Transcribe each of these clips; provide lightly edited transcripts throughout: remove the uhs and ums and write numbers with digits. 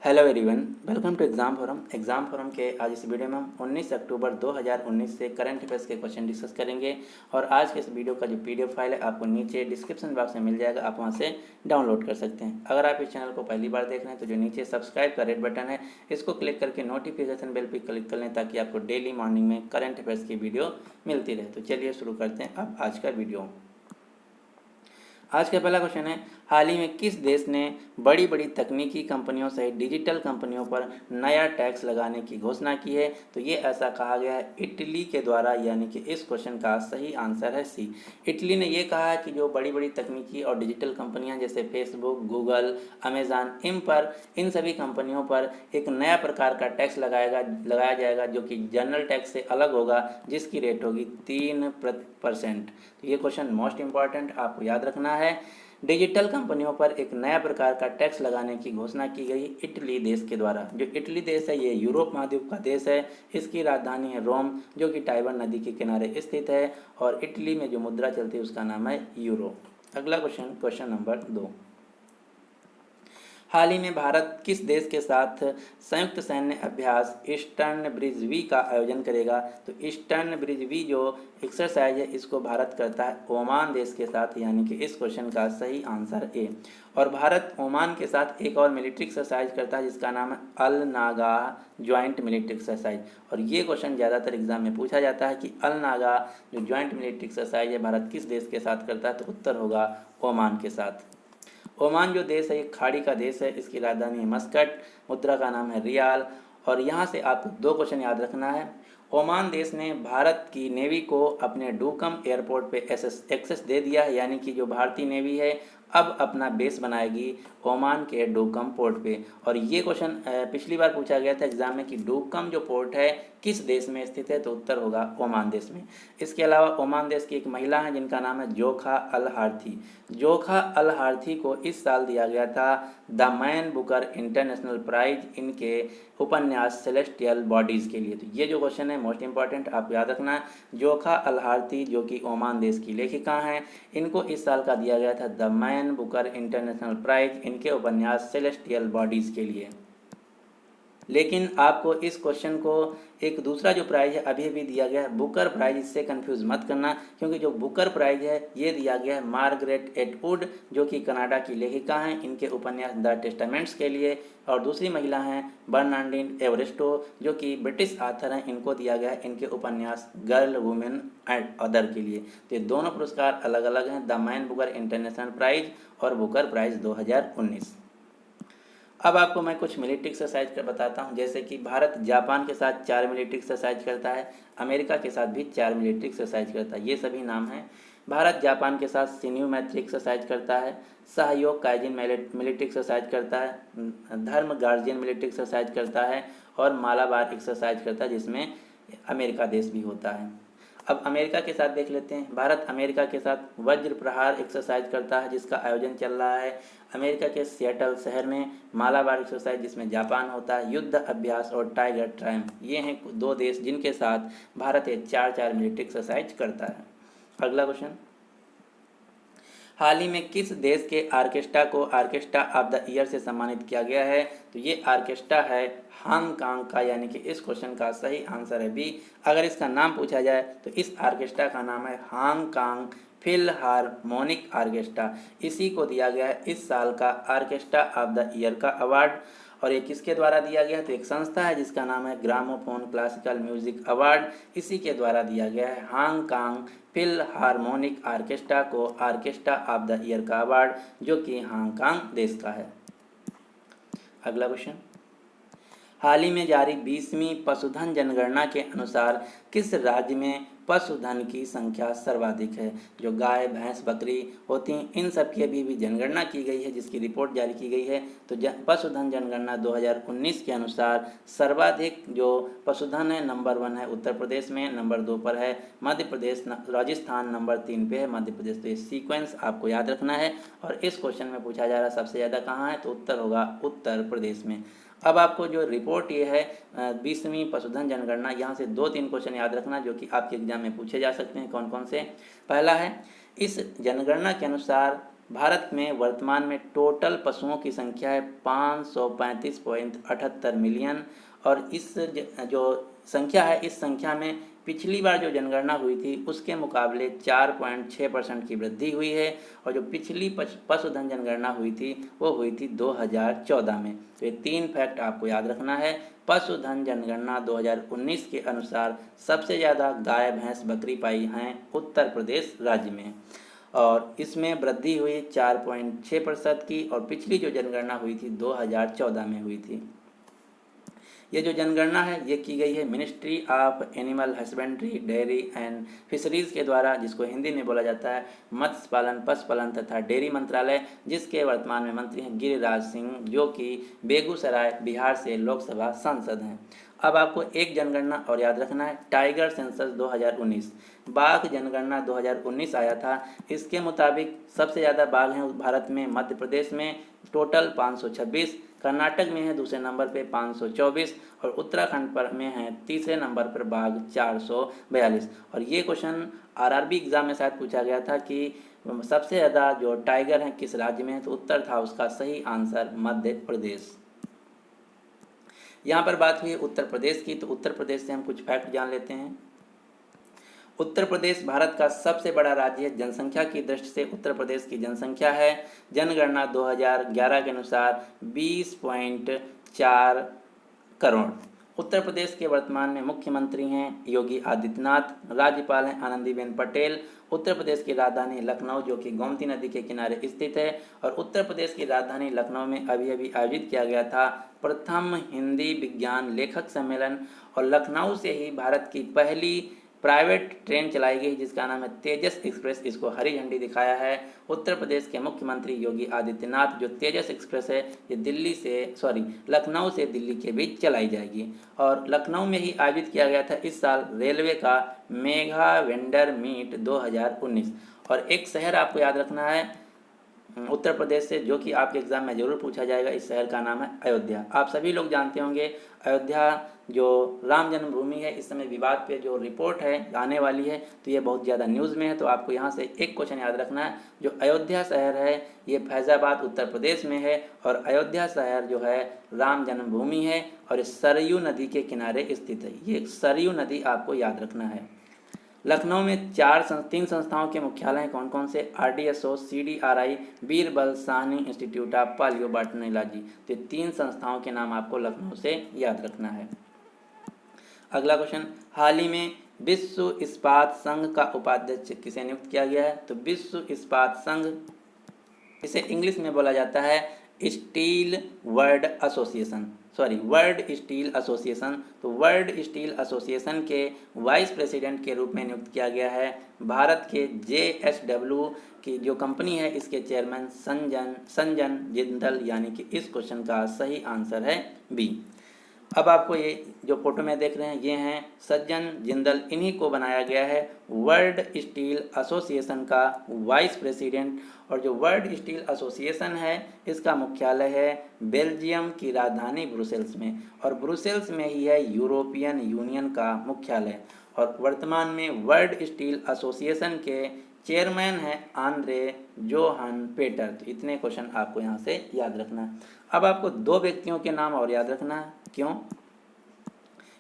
Hello everyone, welcome to exam forum के आज इस वीडियो में हम 19 अक्टूबर 2019 से करंट अफेयर्स के क्वेश्चन डिस्कस करेंगे। और आज के इस वीडियो का जो पीडीएफ फाइल है आपको नीचे डिस्क्रिप्शन बॉक्स में मिल जाएगा, आप वहां से डाउनलोड कर सकते हैं। अगर आप इस चैनल को पहली बार देख रहे हैं तो जो नीचे सब्सक्राइब का रेड बटन है इसको क्लिक करके नोटिफिकेशन बेल पर क्लिक कर लें ताकि आपको डेली मॉर्निंग में करंट अफेयर्स की वीडियो मिलती रहे। तो चलिए शुरू करते हैं अब आज का वीडियो। आज का पहला क्वेश्चन है, हाल ही में किस देश ने बड़ी बड़ी तकनीकी कंपनियों सहित डिजिटल कंपनियों पर नया टैक्स लगाने की घोषणा की है? तो ये ऐसा कहा गया है इटली के द्वारा, यानी कि इस क्वेश्चन का सही आंसर है सी। इटली ने ये कहा है कि जो बड़ी बड़ी तकनीकी और डिजिटल कंपनियां जैसे फेसबुक, गूगल, अमेज़न, इन सभी कंपनियों पर एक नया प्रकार का टैक्स लगाया जाएगा जो कि जनरल टैक्स से अलग होगा, जिसकी रेट होगी 3%। तो ये क्वेश्चन मोस्ट इंपॉर्टेंट आपको याद रखना है। डिजिटल कंपनियों पर एक नया प्रकार का टैक्स लगाने की घोषणा की गई इटली देश के द्वारा। जो इटली देश है ये यूरोप महाद्वीप का देश है। इसकी राजधानी है रोम, जो कि टाइबर नदी के किनारे स्थित है। और इटली में जो मुद्रा चलती है उसका नाम है यूरो। अगला क्वेश्चन नंबर 2, हाल ही में भारत किस देश के साथ संयुक्त सैन्य अभ्यास ईस्टर्न ब्रिज वी का आयोजन करेगा? तो ईस्टर्न ब्रिज वी जो एक्सरसाइज है इसको भारत करता है ओमान देश के साथ, यानी कि इस क्वेश्चन का सही आंसर ए। और भारत ओमान के साथ एक और मिलिट्री एक्सरसाइज करता है जिसका नाम है अल नागा ज्वाइंट मिलिट्री एक्सरसाइज। और ये क्वेश्चन ज़्यादातर एग्जाम में पूछा जाता है कि अल नागा जो ज्वाइंट मिलिट्री एक्सरसाइज है भारत किस देश के साथ करता है? तो उत्तर होगा ओमान के साथ। ओमान जो देश है एक खाड़ी का देश है। इसकी राजधानी है मस्कट, मुद्रा का नाम है रियाल। और यहाँ से आपको 2 क्वेश्चन याद रखना है। ओमान देश ने भारत की नेवी को अपने डूकम एयरपोर्ट पे एक्सेस दे दिया है, यानी कि जो भारतीय नेवी है अब अपना बेस बनाएगी ओमान के डूकम पोर्ट पे। और ये क्वेश्चन पिछली बार पूछा गया था एग्जाम में कि डूकम जो पोर्ट है किस देश में स्थित है? तो उत्तर होगा ओमान देश में। इसके अलावा ओमान देश की एक महिला है जिनका नाम है जोखा अल हार्थी। जोखा अल हार्थी को इस साल दिया गया था the Man Booker International Prize इनके उपन्यास सेलेस्टियल बॉडीज़ के लिए। तो ये जो क्वेश्चन है मोस्ट इंपॉर्टेंट आप याद रखना है। जोखा अल हार्थी जो कि ओमान देश की लेखिका हैं, इनको इस साल का दिया गया था the Man Booker International Prize इनके उपन्यास सेलेस्टियल बॉडीज़ के लिए। लेकिन आपको इस क्वेश्चन को एक दूसरा जो प्राइज है अभी भी दिया गया है बुकर प्राइज, इससे कंफ्यूज मत करना, क्योंकि जो बुकर प्राइज है ये दिया गया है मार्गरेट एटवुड जो कि कनाडा की लेखिका हैं, इनके उपन्यास द टेस्टामेंट्स के लिए। और दूसरी महिला हैं बर्नार्डिन एवरेस्टो जो कि ब्रिटिश आथर हैं, इनको दिया गया है इनके उपन्यास गर्ल, वुमेन एंड अदर के लिए। तो ये दोनों पुरस्कार अलग अलग हैं, the Man Booker International Prize और बुकर प्राइज 2019। अब आपको मैं कुछ मिलिट्री एक्सरसाइज कर बताता हूं, जैसे कि भारत जापान के साथ 4 मिलिट्री एक्सरसाइज करता है, अमेरिका के साथ भी 4 मिलिट्री एक्सरसाइज करता है। ये सभी नाम हैं। भारत जापान के साथ सिन्यू मैत्री एक्सरसाइज करता है, सहयोग काइजिन मिलिट्री एक्सरसाइज करता है, धर्म गार्जियन मिलिट्री एक्सरसाइज करता है और मालाबार एक्सरसाइज करता है जिसमें अमेरिका देश भी होता है। अब अमेरिका के साथ देख लेते हैं। भारत अमेरिका के साथ वज्र प्रहार एक्सरसाइज करता है जिसका आयोजन चल रहा है अमेरिका के सिएटल शहर में। मालाबार एक्सरसाइज जिसमें जापान होता है, युद्ध अभ्यास और टाइगर ट्रायम्फ, ये हैं 2 देश जिनके साथ भारत ये 4 मिलिट्री एक्सरसाइज करता है। अगला क्वेश्चन, हाल ही में किस देश के आर्केस्ट्रा को आर्केस्ट्रा ऑफ द ईयर से सम्मानित किया गया है? तो ये आर्केस्ट्रा है हांगकांग का, यानी कि इस क्वेश्चन का सही आंसर है बी। अगर इसका नाम पूछा जाए तो इस आर्केस्ट्रा का नाम है हांगकांग फिलहारमोनिक आर्केस्ट्रा। इसी को दिया गया है इस साल का आर्केस्ट्रा ऑफ द ईयर का अवार्ड। और ये किसके द्वारा दिया गया? तो एक संस्था है जिसका नाम है ग्रामोफोन क्लासिकल म्यूजिक अवार्ड, इसी के द्वारा दिया गया है हांगकांग फिलहारमोनिक आर्केस्ट्रा को आर्केस्ट्रा ऑफ द ईयर का अवार्ड, जो कि हांगकांग देश का है। अगला क्वेश्चन, हाल ही में जारी 20वीं पशुधन जनगणना के अनुसार किस राज्य में पशुधन की संख्या सर्वाधिक है? जो गाय, भैंस, बकरी होती हैं इन सब की अभी भी जनगणना की गई है जिसकी रिपोर्ट जारी की गई है। तो पशुधन जनगणना 2019 के अनुसार सर्वाधिक जो पशुधन है नंबर 1 है उत्तर प्रदेश में, नंबर 2 पर है मध्य प्रदेश, राजस्थान नंबर 3 पे है मध्य प्रदेश। तो ये सीक्वेंस आपको याद रखना है। और इस क्वेश्चन में पूछा जा रहा है सबसे ज़्यादा कहाँ है? तो उत्तर होगा उत्तर प्रदेश में। अब आपको जो रिपोर्ट ये है 20वीं पशुधन जनगणना, यहाँ से 2-3 क्वेश्चन याद रखना जो कि आपके एग्जाम में पूछे जा सकते हैं। कौन कौन से? पहला है, इस जनगणना के अनुसार भारत में वर्तमान में टोटल पशुओं की संख्या है 535.78 मिलियन। और इस जो संख्या है, इस संख्या में पिछली बार जो जनगणना हुई थी उसके मुकाबले 4.6% की वृद्धि हुई है। और जो पिछली पशुधन जनगणना हुई थी वो हुई थी 2014 में। तो ये 3 फैक्ट आपको याद रखना है। पशुधन जनगणना 2019 के अनुसार सबसे ज़्यादा गाय भैंस बकरी पाई हैं उत्तर प्रदेश राज्य में, और इसमें वृद्धि हुई 4.6% की, और पिछली जो जनगणना हुई थी 2014 में हुई थी। ये जो जनगणना है ये की गई है ministry of animal husbandry, dairy and fisheries के द्वारा, जिसको हिंदी में बोला जाता है मत्स्य पालन, पशुपालन तथा डेयरी मंत्रालय, जिसके वर्तमान में मंत्री हैं गिरिराज सिंह, जो कि बेगूसराय बिहार से लोकसभा सांसद हैं। अब आपको एक जनगणना और याद रखना है, टाइगर सेंसस 2019, बाघ जनगणना 2019 आया था। इसके मुताबिक सबसे ज़्यादा बाघ हैं भारत में मध्य प्रदेश में, टोटल 526, कर्नाटक में है दूसरे नंबर पे 524, और उत्तराखंड पर में है तीसरे नंबर पर बाघ 442। और ये क्वेश्चन आरआरबी एग्जाम में शायद पूछा गया था कि सबसे ज़्यादा जो टाइगर हैं किस राज्य में है, तो उत्तर था उसका सही आंसर मध्य प्रदेश। यहाँ पर बात हुई उत्तर प्रदेश की, तो उत्तर प्रदेश से हम कुछ फैक्ट जान लेते हैं। उत्तर प्रदेश भारत का सबसे बड़ा राज्य है। जनसंख्या की दृष्टि से उत्तर प्रदेश की जनसंख्या है जनगणना 2011 के अनुसार 20.4 करोड़। उत्तर प्रदेश के वर्तमान में मुख्यमंत्री हैं योगी आदित्यनाथ, राज्यपाल हैं आनंदीबेन पटेल। उत्तर प्रदेश की राजधानी लखनऊ, जो कि गोमती नदी के किनारे स्थित है, और उत्तर प्रदेश की राजधानी लखनऊ में अभी अभी आयोजित किया गया था प्रथम हिंदी विज्ञान लेखक सम्मेलन। और लखनऊ से ही भारत की पहली प्राइवेट ट्रेन चलाई गई जिसका नाम है तेजस एक्सप्रेस, इसको हरी झंडी दिखाया है उत्तर प्रदेश के मुख्यमंत्री योगी आदित्यनाथ। जो तेजस एक्सप्रेस है ये लखनऊ से दिल्ली के बीच चलाई जाएगी। और लखनऊ में ही आयोजित किया गया था इस साल रेलवे का मेगा वेंडर मीट 2019। और एक शहर आपको याद रखना है उत्तर प्रदेश से, जो कि आपके एग्जाम में जरूर पूछा जाएगा। इस शहर का नाम है अयोध्या। आप सभी लोग जानते होंगे अयोध्या जो राम जन्मभूमि है, इस समय विवाद पे जो रिपोर्ट है आने वाली है, तो ये बहुत ज़्यादा न्यूज़ में है। तो आपको यहाँ से एक क्वेश्चन याद रखना है, जो अयोध्या शहर है ये फैज़ाबाद उत्तर प्रदेश में है, और अयोध्या शहर जो है राम जन्मभूमि है, और सरयू नदी के किनारे स्थित है। ये सरयू नदी आपको याद रखना है। लखनऊ में 3 संस्थाओं के मुख्यालय हैं, कौन कौन से? RDSO, CDRI, Birbal Sahni institute of palaeobotany. तो 3 संस्थाओं के नाम आपको लखनऊ से याद रखना है। अगला क्वेश्चन, हाल ही में विश्व इस्पात संघ का उपाध्यक्ष किसे नियुक्त किया गया है? तो विश्व इस्पात संघ, इसे इंग्लिश में बोला जाता है वर्ल्ड स्टील एसोसिएशन। तो वर्ल्ड स्टील एसोसिएशन के वाइस प्रेसिडेंट के रूप में नियुक्त किया गया है भारत के JSW की जो कंपनी है, इसके चेयरमैन संजन जिंदल, यानी कि इस क्वेश्चन का सही आंसर है बी। अब आपको ये जो फोटो में देख रहे हैं ये हैं सज्जन जिंदल, इन्हीं को बनाया गया है वर्ल्ड स्टील एसोसिएशन का वाइस प्रेसिडेंट। और जो वर्ल्ड स्टील एसोसिएशन है इसका मुख्यालय है बेल्जियम की राजधानी ब्रुसेल्स में, और ब्रुसेल्स में ही है यूरोपियन यूनियन का मुख्यालय। और वर्तमान में वर्ल्ड स्टील एसोसिएशन के चेयरमैन है आंद्रे जोहान पेटर। तो इतने क्वेश्चन आपको यहाँ से याद रखना है। अब आपको 2 व्यक्तियों के नाम और याद रखना है। क्यों?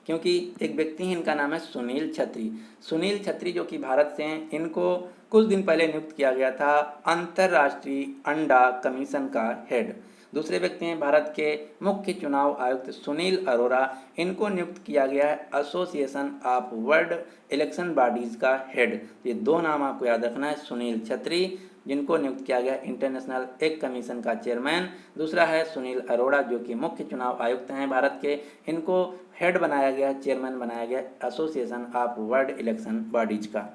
क्योंकि एक व्यक्ति हैं, इनका नाम है सुनील छत्री। सुनील छत्री जो कि भारत से हैं, इनको कुछ दिन पहले नियुक्त किया गया था अंतर्राष्ट्रीय अंडा कमीशन का हेड। दूसरे व्यक्ति हैं भारत के मुख्य चुनाव आयुक्त सुनील अरोरा, इनको नियुक्त किया गया है association of world election bodies का हेड। ये 2 नाम आपको याद रखना है, सुनील छत्री जिनको नियुक्त किया गया इंटरनेशनल एक कमीशन का चेयरमैन, दूसरा है सुनील अरोड़ा जो कि मुख्य चुनाव आयुक्त हैं भारत के, इनको हेड बनाया गया, चेयरमैन बनाया गया association of world election bodies का।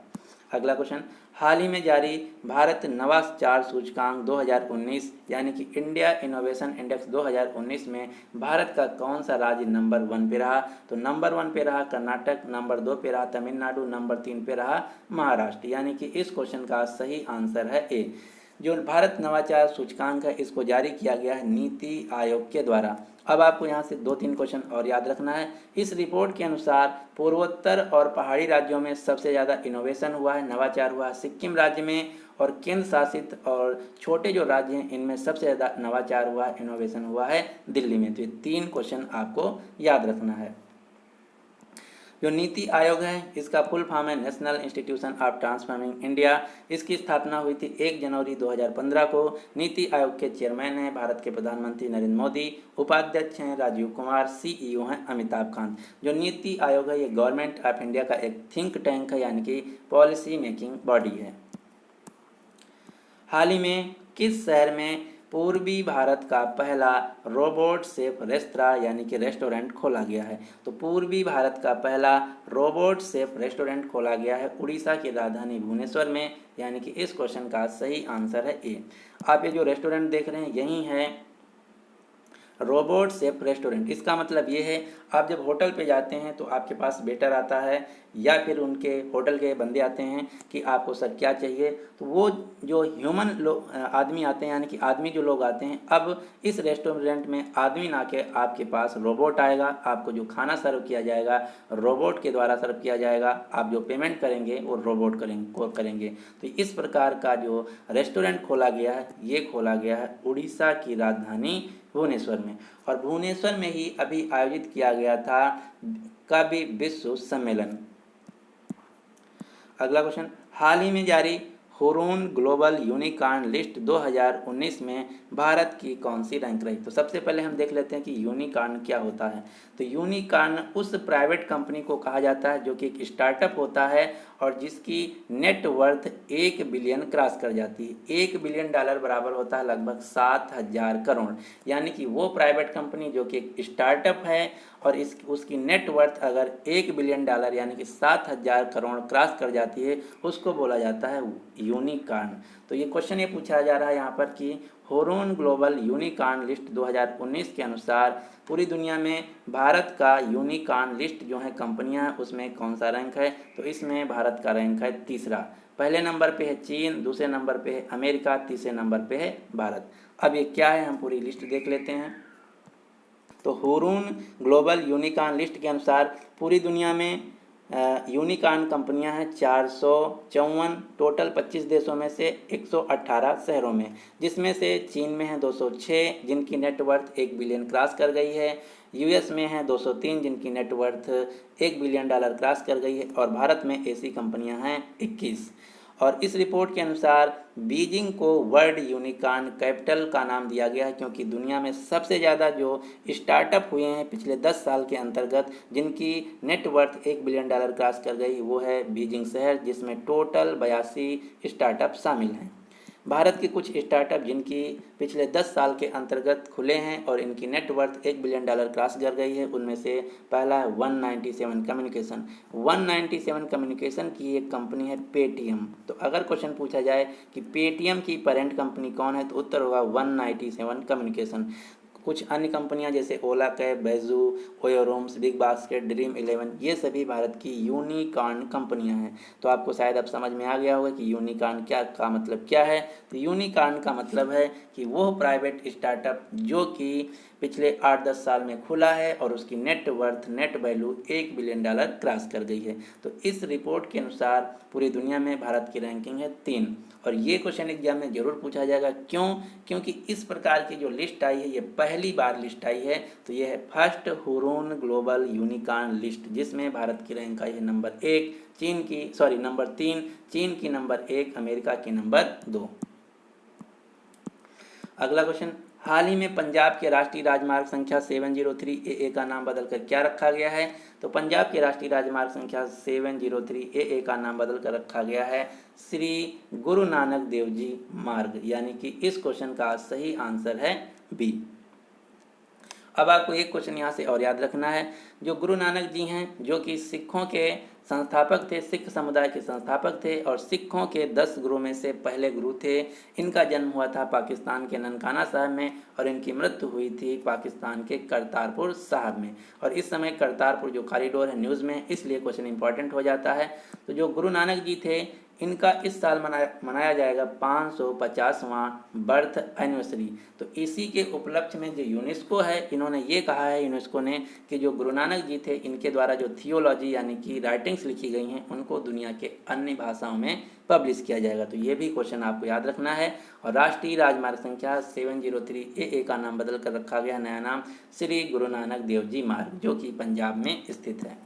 अगला क्वेश्चन, हाल ही में जारी भारत नवाचार सूचकांक 2019 यानी कि इंडिया इनोवेशन इंडेक्स 2019 में भारत का कौन सा राज्य नंबर 1 पे रहा? तो नंबर 1 पे रहा कर्नाटक, नंबर 2 पे रहा तमिलनाडु, नंबर 3 पे रहा महाराष्ट्र, यानी कि इस क्वेश्चन का सही आंसर है ए। जो भारत नवाचार सूचकांक है इसको जारी किया गया है नीति आयोग के द्वारा। अब आपको यहाँ से 2-3 क्वेश्चन और याद रखना है। इस रिपोर्ट के अनुसार पूर्वोत्तर और पहाड़ी राज्यों में सबसे ज़्यादा इनोवेशन हुआ है, नवाचार हुआ है सिक्किम राज्य में, और केंद्र शासित और छोटे जो राज्य हैं इनमें सबसे ज़्यादा नवाचार हुआ है, इनोवेशन हुआ है दिल्ली में। तो ये 3 क्वेश्चन आपको याद रखना है। जो नीति आयोग है इसका फुल फॉर्म है national institution of transforming India. इसकी स्थापना हुई थी 1 जनवरी 2015 को। नीति आयोग के चेयरमैन हैं भारत के प्रधानमंत्री नरेंद्र मोदी, उपाध्यक्ष हैं राजीव कुमार, सीईओ हैं अमिताभ कांत। जो नीति आयोग है ये गवर्नमेंट ऑफ इंडिया का एक थिंक टैंक है, यानी कि पॉलिसी मेकिंग बॉडी है। हाल ही में किस शहर में पूर्वी भारत का पहला रोबोट सेफ रेस्तरां यानी कि रेस्टोरेंट खोला गया है? तो पूर्वी भारत का पहला रोबोट सेफ रेस्टोरेंट खोला गया है उड़ीसा की राजधानी भुवनेश्वर में, यानी कि इस क्वेश्चन का सही आंसर है ए। आप ये जो रेस्टोरेंट देख रहे हैं यही है रोबोट सेफ रेस्टोरेंट। इसका मतलब ये है आप जब होटल पे जाते हैं तो आपके पास वेटर आता है या फिर उनके होटल के बंदे आते हैं कि आपको सर क्या चाहिए, तो वो जो ह्यूमन लोग आदमी आते हैं यानी कि आदमी जो लोग आते हैं, अब इस रेस्टोरेंट में आदमी ना के आपके पास रोबोट आएगा, आपको जो खाना सर्व किया जाएगा रोबोट के द्वारा सर्व किया जाएगा, आप जो पेमेंट करेंगे वो रोबोट करेंगे। तो इस प्रकार का जो रेस्टोरेंट खोला गया है ये खोला गया है उड़ीसा की राजधानी भुवनेश्वर में। और भुवनेश्वर में ही अभी आयोजित किया गया था कवि विश्व सम्मेलन। अगला क्वेश्चन, हाल ही में जारी हुरून ग्लोबल यूनिकॉर्न लिस्ट 2019 में भारत की कौन सी रैंक रही? तो सबसे पहले हम देख लेते हैं कि यूनिकॉर्न क्या होता है। तो यूनिकॉर्न उस प्राइवेट कंपनी को कहा जाता है जो कि एक स्टार्टअप होता है और जिसकी नेट वर्थ 1 बिलियन क्रॉस कर जाती है। 1 बिलियन डॉलर बराबर होता है लगभग 7,000 करोड़। यानी कि वो प्राइवेट कंपनी जो कि एक स्टार्टअप है और उसकी नेट वर्थ अगर 1 बिलियन डॉलर यानी कि 7,000 करोड़ क्रॉस कर जाती है उसको बोला जाता है यूनिकॉर्न। तो ये क्वेश्चन ये पूछा जा रहा है यहाँ पर कि हुरून ग्लोबल यूनिकॉर्न लिस्ट 2019 के अनुसार पूरी दुनिया में भारत का यूनिकॉर्न लिस्ट जो है कंपनियां हैं उसमें कौन सा रैंक है? तो इसमें भारत का रैंक है तीसरा। पहले नंबर पे है चीन, दूसरे नंबर पे है अमेरिका, तीसरे नंबर पे है भारत। अब ये क्या है हम पूरी लिस्ट देख लेते हैं। तो हुरून ग्लोबल यूनिकॉर्न लिस्ट के अनुसार पूरी दुनिया में यूनिकॉर्न कंपनियां हैं 454, टोटल 25 देशों में से 118 शहरों में, जिसमें से चीन में है 206 जिनकी नेटवर्थ 1 बिलियन क्रॉस कर गई है, यूएस में है 203 जिनकी नेटवर्थ 1 बिलियन डॉलर क्रॉस कर गई है और भारत में ऐसी कंपनियां हैं 21। और इस रिपोर्ट के अनुसार बीजिंग को वर्ल्ड यूनिकॉर्न कैपिटल का नाम दिया गया है क्योंकि दुनिया में सबसे ज़्यादा जो स्टार्टअप हुए हैं पिछले 10 साल के अंतर्गत जिनकी नेटवर्थ 1 बिलियन डॉलर क्रॉस कर गई वो है बीजिंग शहर, जिसमें टोटल 82 स्टार्टअप शामिल हैं। भारत के कुछ स्टार्टअप जिनकी पिछले 10 साल के अंतर्गत खुले हैं और इनकी नेटवर्थ 1 बिलियन डॉलर क्रॉस कर गई है, उनमें से पहला है 197 कम्युनिकेशन। 197 कम्युनिकेशन की एक कंपनी है पेटीएम। तो अगर क्वेश्चन पूछा जाए कि पेटीएम की पेरेंट कंपनी कौन है तो उत्तर होगा 197 कम्युनिकेशन। कुछ अन्य कंपनियां जैसे Ola cab, Byju's, OYO rooms, big basket, dream 11 ये सभी भारत की यूनिकॉर्न कंपनियां हैं। तो आपको शायद अब समझ में आ गया होगा कि यूनिकॉर्न क्या का मतलब क्या है। तो यूनिकॉर्न का मतलब है कि वो प्राइवेट स्टार्टअप जो कि पिछले 8-10 साल में खुला है और उसकी net value 1 billion dollar cross कर गई है। तो इस रिपोर्ट के अनुसार पूरी दुनिया में भारत की रैंकिंग है 3। और ये क्वेश्चन एग्जाम में जरूर पूछा जाएगा, क्यों? क्योंकि इस प्रकार की जो लिस्ट आई है ये पहली बार लिस्ट आई है। तो ये है first Hurun global unicorn list, जिसमें भारत की रैंक आई है नंबर 3, चीन की नंबर 1, अमेरिका की नंबर 2। अगला क्वेश्चन, हाल ही में पंजाब के राष्ट्रीय राजमार्ग संख्या 703 AA का नाम बदलकर क्या रखा गया है? तो पंजाब के राष्ट्रीय राजमार्ग संख्या 703 AA का नाम बदलकर रखा गया है श्री गुरु नानक देव जी मार्ग, यानी कि इस क्वेश्चन का सही आंसर है बी। अब आपको एक क्वेश्चन यहाँ से और याद रखना है। जो गुरु नानक जी हैं जो कि सिखों के संस्थापक थे, सिख समुदाय के संस्थापक थे और सिखों के 10 गुरु में से पहले गुरु थे। इनका जन्म हुआ था पाकिस्तान के ननकाना साहब में और इनकी मृत्यु हुई थी पाकिस्तान के करतारपुर साहब में। और इस समय करतारपुर जो कॉरिडोर है न्यूज़ में, इसलिए क्वेश्चन इंपॉर्टेंट हो जाता है। तो जो गुरु नानक जी थे इनका इस साल मनाया जाएगा 550वां बर्थ एनिवर्सरी। तो इसी के उपलक्ष्य में जो यूनेस्को है, इन्होंने ये कहा है यूनेस्को ने कि जो गुरु नानक जी थे, इनके द्वारा जो थियोलॉजी यानी कि राइटिंग्स लिखी गई हैं, उनको दुनिया के अन्य भाषाओं में पब्लिश किया जाएगा। तो ये भी क्वेश्चन आपको याद रखना है। और राष्ट्रीय राजमार्ग संख्या 703 AA का नाम बदल कर रखा गया, नया नाम श्री गुरु नानक देव जी मार्ग, जो कि पंजाब में स्थित है।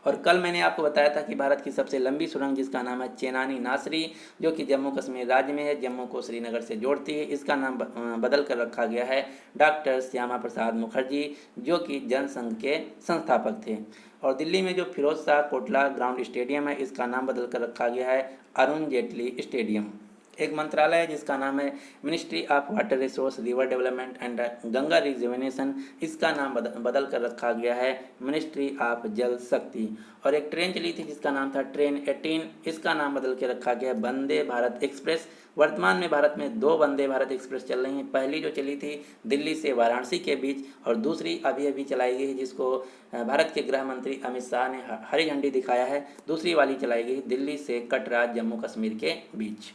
और कल मैंने आपको बताया था कि भारत की सबसे लंबी सुरंग जिसका नाम है चेनानी नासरी, जो कि जम्मू कश्मीर राज्य में है, जम्मू को श्रीनगर से जोड़ती है, इसका नाम बदल कर रखा गया है डॉक्टर श्यामा प्रसाद मुखर्जी, जो कि जनसंघ के संस्थापक थे। और दिल्ली में जो फिरोज शाह कोटला ग्राउंड स्टेडियम है, इसका नाम बदल कर रखा गया है अरुण जेटली स्टेडियम। एक मंत्रालय है जिसका नाम है ministry of water resource river development and Ganga rejuvenation, इसका नाम बदल कर रखा गया है मिनिस्ट्री ऑफ जल शक्ति। और एक ट्रेन चली थी जिसका नाम था ट्रेन 18, इसका नाम बदल के रखा गया वंदे भारत एक्सप्रेस। वर्तमान में भारत में 2 वंदे भारत एक्सप्रेस चल रही हैं। पहली जो चली थी दिल्ली से वाराणसी के बीच, और दूसरी अभी अभी चलाई गई जिसको भारत के गृह मंत्री अमित शाह ने हरी झंडी दिखाया है। दूसरी वाली चलाई गई दिल्ली से कटरा जम्मू कश्मीर के बीच।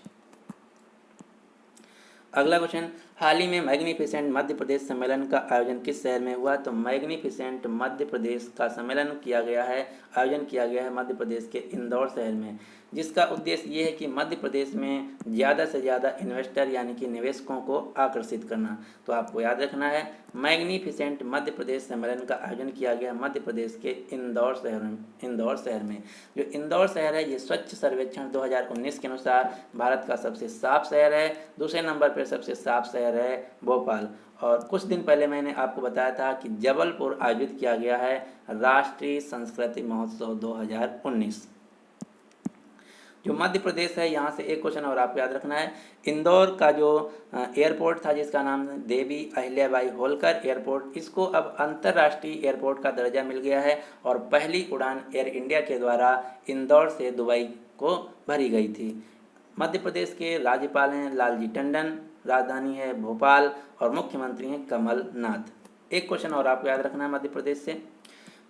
अगला क्वेश्चन, हाल ही में मैग्निफिसेंट मध्य प्रदेश सम्मेलन का आयोजन किस शहर में हुआ? तो मैग्निफिसेंट मध्य प्रदेश का सम्मेलन आयोजन किया गया है मध्य प्रदेश के इंदौर शहर में, जिसका उद्देश्य ये है कि मध्य प्रदेश में ज़्यादा से ज़्यादा इन्वेस्टर यानी कि निवेशकों को आकर्षित करना। तो आपको याद रखना है मैग्निफिसेंट मध्य प्रदेश सम्मेलन का आयोजन किया गया मध्य प्रदेश के इंदौर शहर में। जो इंदौर शहर है, ये स्वच्छ सर्वेक्षण 2019 के अनुसार भारत का सबसे साफ शहर है। दूसरे नंबर पर सबसे साफ शहर है भोपाल। और कुछ दिन पहले मैंने आपको बताया था कि जबलपुर आयोजित किया गया है राष्ट्रीय संस्कृति महोत्सव 2019। जो मध्य प्रदेश है, यहाँ से एक क्वेश्चन और आपको याद रखना है। इंदौर का जो एयरपोर्ट था जिसका नाम देवी अहिल्याबाई होलकर एयरपोर्ट, इसको अब अंतर्राष्ट्रीय एयरपोर्ट का दर्जा मिल गया है और पहली उड़ान एयर इंडिया के द्वारा इंदौर से दुबई को भरी गई थी। मध्य प्रदेश के राज्यपाल हैं लालजी टंडन, राजधानी है भोपाल और मुख्यमंत्री हैं कमल नाथ। एक क्वेश्चन और आपको याद रखना है मध्य प्रदेश से।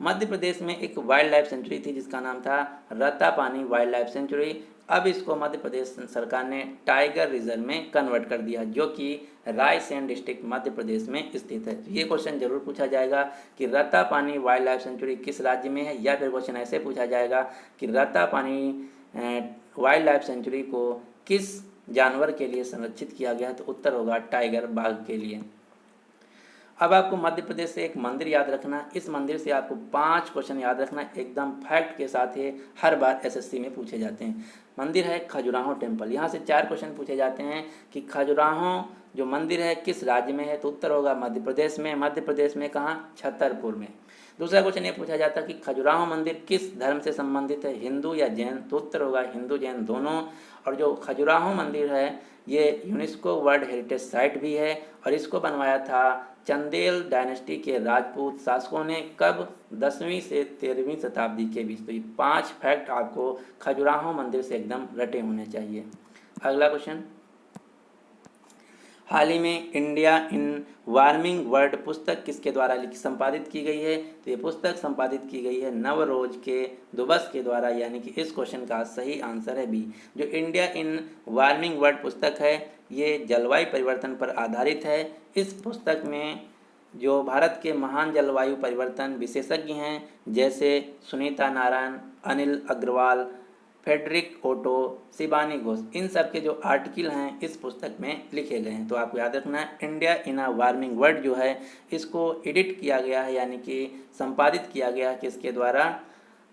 मध्य प्रदेश में एक वाइल्ड लाइफ सेंचुरी थी जिसका नाम था रत्तापानी वाइल्ड लाइफ सेंचुरी। अब इसको मध्य प्रदेश सरकार ने टाइगर रिजर्व में कन्वर्ट कर दिया, जो कि रायसेन डिस्ट्रिक्ट मध्य प्रदेश में स्थित है। ये क्वेश्चन जरूर पूछा जाएगा कि रत्तापानी वाइल्ड लाइफ सेंचुरी किस राज्य में है, या फिर क्वेश्चन ऐसे पूछा जाएगा कि रत्तापानी वाइल्ड लाइफ सेंचुरी को किस जानवर के लिए संरक्षित किया गया है। तो उत्तर होगा टाइगर, बाघ के लिए। अब आपको मध्य प्रदेश से एक मंदिर याद रखना, इस मंदिर से आपको 5 क्वेश्चन याद रखना, एकदम फैक्ट के साथ ही हर बार एसएससी में पूछे जाते हैं। मंदिर है खजुराहो टेम्पल। यहाँ से 4 क्वेश्चन पूछे जाते हैं कि खजुराहो जो मंदिर है किस राज्य में है। तो उत्तर होगा मध्य प्रदेश में। मध्य प्रदेश में कहाँ? छतरपुर में। दूसरा क्वेश्चन ये पूछा जाता है कि खजुराहो मंदिर किस धर्म से संबंधित है, हिंदू या जैन। तो उत्तर होगा हिंदू जैन दोनों। और जो खजुराहो मंदिर है ये यूनेस्को वर्ल्ड हेरिटेज साइट भी है और इसको बनवाया था चंदेल डायनेस्टी के राजपूत शासकों ने। कब? 10वीं से 13वीं शताब्दी के बीच। तो ये 5 फैक्ट आपको खजुराहो मंदिर से एकदम रटे होने चाहिए। अगला क्वेश्चन, हाल ही में इंडिया इन वार्मिंग वर्ल्ड पुस्तक किसके द्वारा संपादित की गई है? तो ये पुस्तक संपादित की गई है नवरोज के दुबस के द्वारा, यानी कि इस क्वेश्चन का सही आंसर है बी। जो इंडिया इन वार्मिंग वर्ल्ड पुस्तक है ये जलवायु परिवर्तन पर आधारित है। इस पुस्तक में जो भारत के महान जलवायु परिवर्तन विशेषज्ञ हैं जैसे सुनीता नारायण, अनिल अग्रवाल, फेडरिक ओटो, शिबानी घोष, इन सब के जो आर्टिकल हैं इस पुस्तक में लिखे गए हैं। तो आपको याद रखना है India in a warming world जो है इसको एडिट किया गया है, यानी कि संपादित किया गया है किसके द्वारा?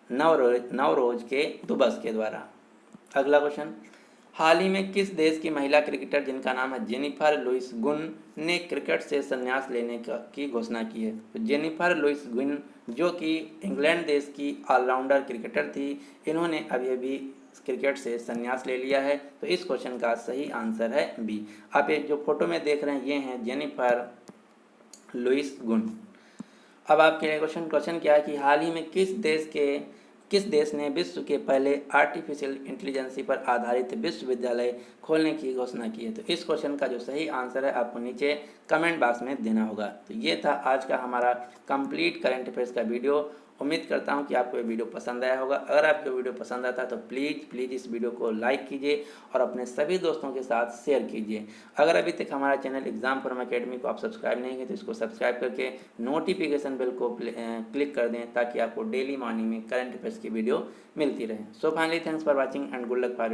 नवरोज के दुबस के द्वारा। अगला क्वेश्चन, हाल ही में किस देश की महिला क्रिकेटर जिनका नाम है जेनिफर लुइस गुन ने क्रिकेट से संन्यास लेने की घोषणा की है? तो जेनिफर लुइस गुन जो कि इंग्लैंड देश की ऑलराउंडर क्रिकेटर थी, इन्होंने अभी क्रिकेट से संन्यास ले लिया है। तो इस क्वेश्चन का सही आंसर है बी। आप ये जो फोटो में देख रहे हैं ये हैं जेनिफर लुइस गुन। अब आपके लिए क्वेश्चन क्या है कि हाल ही में किस देश ने विश्व के पहले आर्टिफिशियल इंटेलिजेंसी पर आधारित विश्वविद्यालय खोलने की घोषणा की है? तो इस क्वेश्चन का जो सही आंसर है आपको नीचे कमेंट बॉक्स में देना होगा। तो ये था आज का हमारा कंप्लीट करंट अफेयर्स का वीडियो। उम्मीद करता हूँ कि आपको ये वीडियो पसंद आया होगा। अगर आपको वीडियो पसंद आता है तो प्लीज़ इस वीडियो को लाइक कीजिए और अपने सभी दोस्तों के साथ शेयर कीजिए। अगर अभी तक हमारा चैनल एग्जाम फॉर्म अकेडमी को आप सब्सक्राइब नहीं किए तो इसको सब्सक्राइब करके नोटिफिकेशन बेल को क्लिक कर दें, ताकि आपको डेली मॉर्निंग में करंट अफेयर्स की वीडियो मिलती रहे। So finally thanks for watching and good luck for